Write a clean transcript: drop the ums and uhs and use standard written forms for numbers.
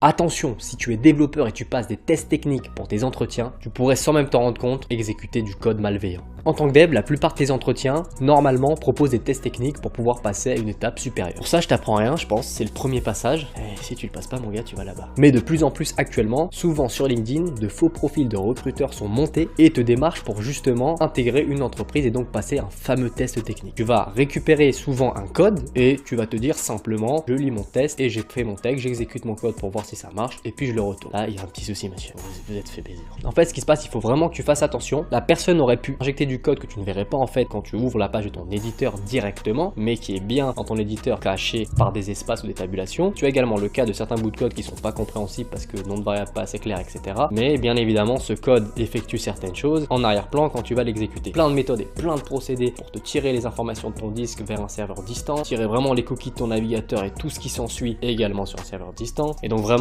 Attention, si tu es développeur et tu passes des tests techniques pour tes entretiens, tu pourrais sans même t'en rendre compte exécuter du code malveillant. En tant que dev, la plupart de tes entretiens, normalement, proposent des tests techniques pour pouvoir passer à une étape supérieure. Pour ça, je t'apprends rien, je pense, c'est le premier passage. Et si tu le passes pas, mon gars, tu vas là-bas. Mais de plus en plus actuellement, souvent sur LinkedIn, de faux profils de recruteurs sont montés et te démarchent pour justement intégrer une entreprise et donc passer un fameux test technique. Tu vas récupérer souvent un code et tu vas te dire simplement, je lis mon test et j'ai fait mon texte, j'exécute mon code pour voir si ça marche et puis je le retourne. Là, il y a un petit souci, monsieur. Vous êtes fait baiser. En fait, ce qui se passe, il faut vraiment que tu fasses attention. La personne aurait pu injecter du code que tu ne verrais pas en fait quand tu ouvres la page de ton éditeur directement, mais qui est bien dans ton éditeur caché par des espaces ou des tabulations. Tu as également le cas de certains bouts de code qui sont pas compréhensibles parce que le nom de variable pas assez clair, etc. Mais bien évidemment, ce code effectue certaines choses en arrière-plan quand tu vas l'exécuter. Plein de méthodes et plein de procédés pour te tirer les informations de ton disque vers un serveur distant, tirer vraiment les cookies de ton navigateur et tout ce qui s'ensuit également sur un serveur distant. Et donc vraiment